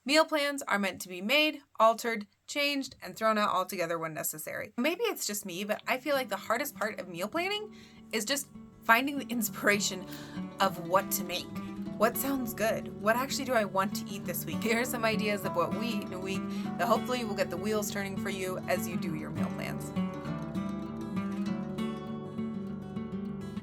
Meal plans are meant to be made, altered, changed, and thrown out altogether when necessary. Maybe it's just me, but I feel like the hardest part of meal planning is just finding the inspiration of what to make. What sounds good? What actually do I want to eat this week? Here are some ideas of what we eat in a week that hopefully will get the wheels turning for you as you do your meal plans.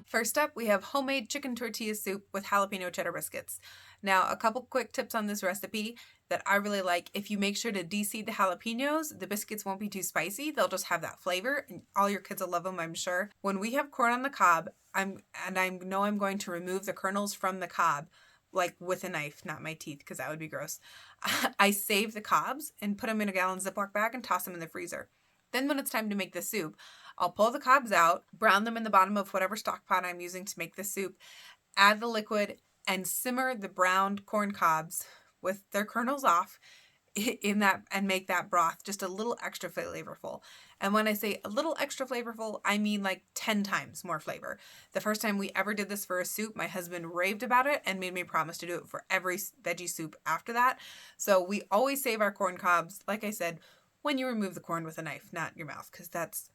First up, we have homemade chicken tortilla soup with jalapeno cheddar biscuits. Now, a couple quick tips on this recipe that I really like. If you make sure to de-seed the jalapenos, the biscuits won't be too spicy. They'll just have that flavor, and all your kids will love them, I'm sure. When we have corn on the cob, I know I'm going to remove the kernels from the cob, like with a knife, not my teeth, because that would be gross. I save the cobs and put them in a gallon Ziploc bag and toss them in the freezer. Then when it's time to make the soup, I'll pull the cobs out, brown them in the bottom of whatever stock pot I'm using to make the soup, add the liquid, and simmer the browned corn cobs with their kernels off in that, and make that broth just a little extra flavorful. And when I say a little extra flavorful, I mean like 10 times more flavor. The first time we ever did this for a soup, my husband raved about it and made me promise to do it for every veggie soup after that. So we always save our corn cobs, like I said, when you remove the corn with a knife, not your mouth, because that's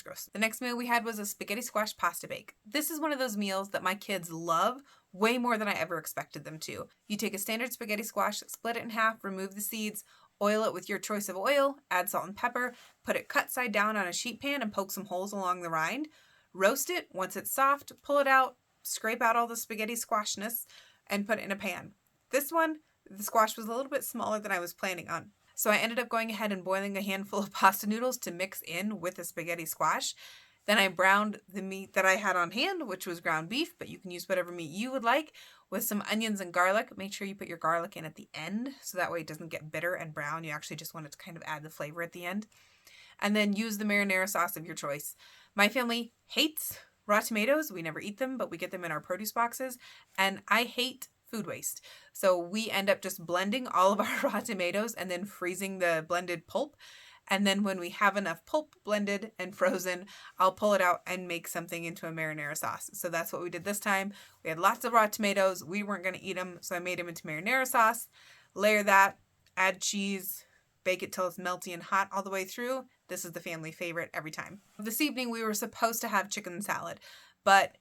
gross. The next meal we had was a spaghetti squash pasta bake. This is one of those meals that my kids love way more than I ever expected them to. You take a standard spaghetti squash, split it in half, remove the seeds, oil it with your choice of oil, add salt and pepper, put it cut side down on a sheet pan and poke some holes along the rind. Roast it. Once it's soft, pull it out, scrape out all the spaghetti squashness, and put it in a pan. This one, the squash was a little bit smaller than I was planning on. So I ended up going ahead and boiling a handful of pasta noodles to mix in with the spaghetti squash. Then I browned the meat that I had on hand, which was ground beef, but you can use whatever meat you would like, with some onions and garlic. Make sure you put your garlic in at the end, so that way it doesn't get bitter and brown. You actually just want it to kind of add the flavor at the end. And then use the marinara sauce of your choice. My family hates raw tomatoes. We never eat them, but we get them in our produce boxes. And I hate food waste. So we end up just blending all of our raw tomatoes and then freezing the blended pulp. And then when we have enough pulp blended and frozen, I'll pull it out and make something into a marinara sauce. So that's what we did this time. We had lots of raw tomatoes. We weren't going to eat them, so I made them into marinara sauce. Layer that, add cheese, bake it till it's melty and hot all the way through. This is the family favorite every time. This evening we were supposed to have chicken salad, but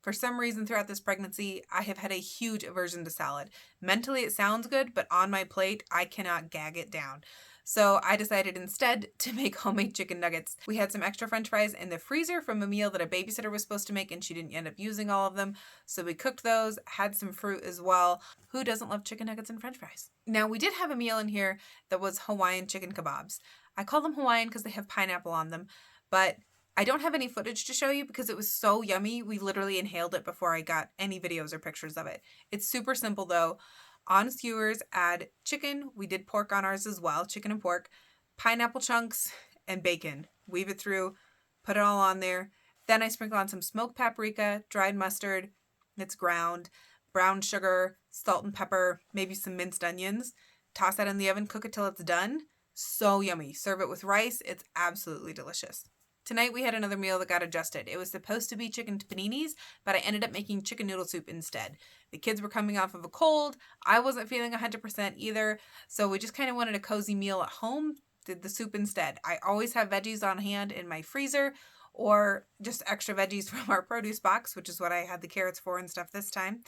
for some reason throughout this pregnancy, I have had a huge aversion to salad. Mentally it sounds good, but on my plate, I cannot gag it down. So I decided instead to make homemade chicken nuggets. We had some extra french fries in the freezer from a meal that a babysitter was supposed to make, and she didn't end up using all of them. So we cooked those, had some fruit as well. Who doesn't love chicken nuggets and french fries? Now we did have a meal in here that was Hawaiian chicken kebabs. I call them Hawaiian because they have pineapple on them, but I don't have any footage to show you because it was so yummy. We literally inhaled it before I got any videos or pictures of it. It's super simple though. On skewers, add chicken. We did pork on ours as well, chicken and pork, pineapple chunks, and bacon. Weave it through, put it all on there. Then I sprinkle on some smoked paprika, dried mustard, that's ground, brown sugar, salt and pepper, maybe some minced onions. Toss that in the oven, cook it till it's done. So yummy. Serve it with rice. It's absolutely delicious. Tonight we had another meal that got adjusted. It was supposed to be chicken paninis, but I ended up making chicken noodle soup instead. The kids were coming off of a cold. I wasn't feeling 100% either, so we just kind of wanted a cozy meal at home. Did the soup instead. I always have veggies on hand in my freezer or just extra veggies from our produce box, which is what I had the carrots for and stuff this time.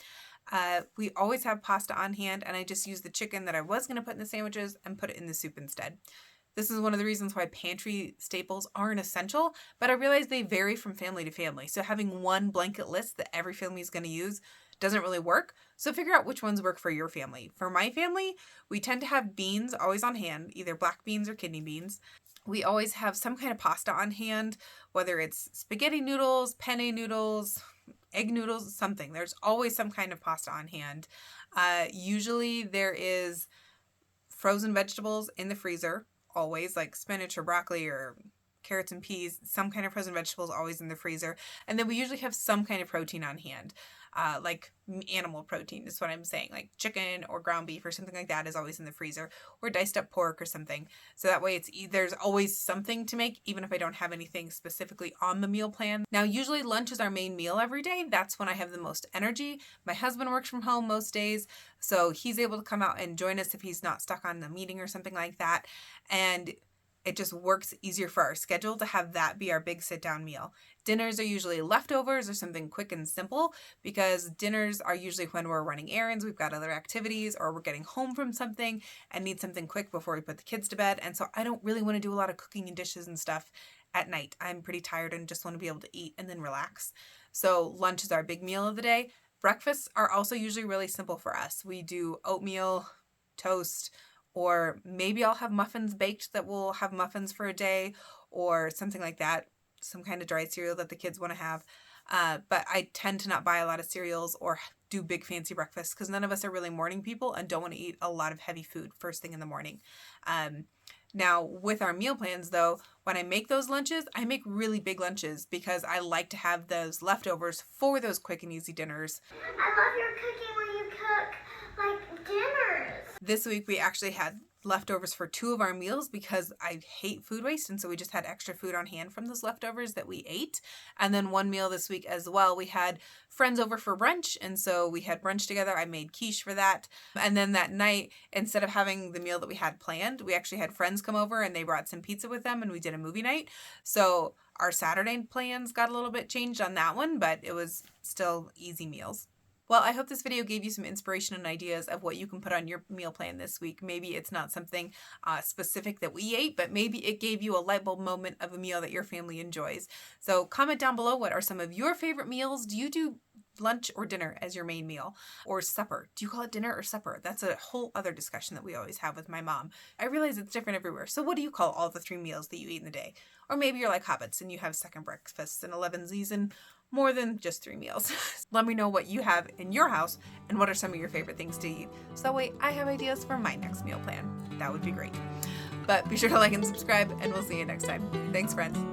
We always have pasta on hand, and I just used the chicken that I was going to put in the sandwiches and put it in the soup instead. This is one of the reasons why pantry staples aren't essential, but I realize they vary from family to family. So having one blanket list that every family is going to use doesn't really work. So figure out which ones work for your family. For my family, we tend to have beans always on hand, either black beans or kidney beans. We always have some kind of pasta on hand, whether it's spaghetti noodles, penne noodles, egg noodles, something. There's always some kind of pasta on hand. Usually there is frozen vegetables in the freezer. Always, like spinach or broccoli or carrots and peas, some kind of frozen vegetables always in the freezer. And then we usually have some kind of protein on hand. like animal protein is what I'm saying, like chicken or ground beef or something like that is always in the freezer, or diced up pork or something. So that way there's always something to make, even if I don't have anything specifically on the meal plan. Now, usually lunch is our main meal every day. That's when I have the most energy. My husband works from home most days, so he's able to come out and join us if he's not stuck on a meeting or something like that. And it just works easier for our schedule to have that be our big sit-down meal. Dinners are usually leftovers or something quick and simple, because dinners are usually when we're running errands, we've got other activities, or we're getting home from something and need something quick before we put the kids to bed. And so I don't really want to do a lot of cooking and dishes and stuff at night. I'm pretty tired and just want to be able to eat and then relax. So lunch is our big meal of the day. Breakfasts are also usually really simple for us. We do oatmeal, toast, or maybe I'll have muffins baked that we'll have muffins for a day, or something like that, some kind of dry cereal that the kids want to have. But I tend to not buy a lot of cereals or do big fancy breakfasts, because none of us are really morning people and don't want to eat a lot of heavy food first thing in the morning. Now, with our meal plans, though, when I make those lunches, I make really big lunches because I like to have those leftovers for those quick and easy dinners. I love your cooking when you cook like dinners. This week we actually had leftovers for 2 of our meals because I hate food waste, and so we just had extra food on hand from those leftovers that we ate. And then one meal this week as well, we had friends over for brunch, and so we had brunch together. I made quiche for that. And then that night, instead of having the meal that we had planned, we actually had friends come over and they brought some pizza with them, and we did a movie night. So our Saturday plans got a little bit changed on that one, but it was still easy meals. Well, I hope this video gave you some inspiration and ideas of what you can put on your meal plan this week. Maybe it's not something specific that we ate, but maybe it gave you a light bulb moment of a meal that your family enjoys. So comment down below, what are some of your favorite meals? Do you do lunch or dinner as your main meal, or supper? Do you call it dinner or supper? That's a whole other discussion that we always have with my mom. I realize it's different everywhere. So what do you call all the 3 meals that you eat in the day? Or maybe you're like hobbits and you have second breakfasts and 11sies and more than just 3 meals. Let me know what you have in your house and what are some of your favorite things to eat, so that way I have ideas for my next meal plan. That would be great. But be sure to like and subscribe, and we'll see you next time. Thanks, friends.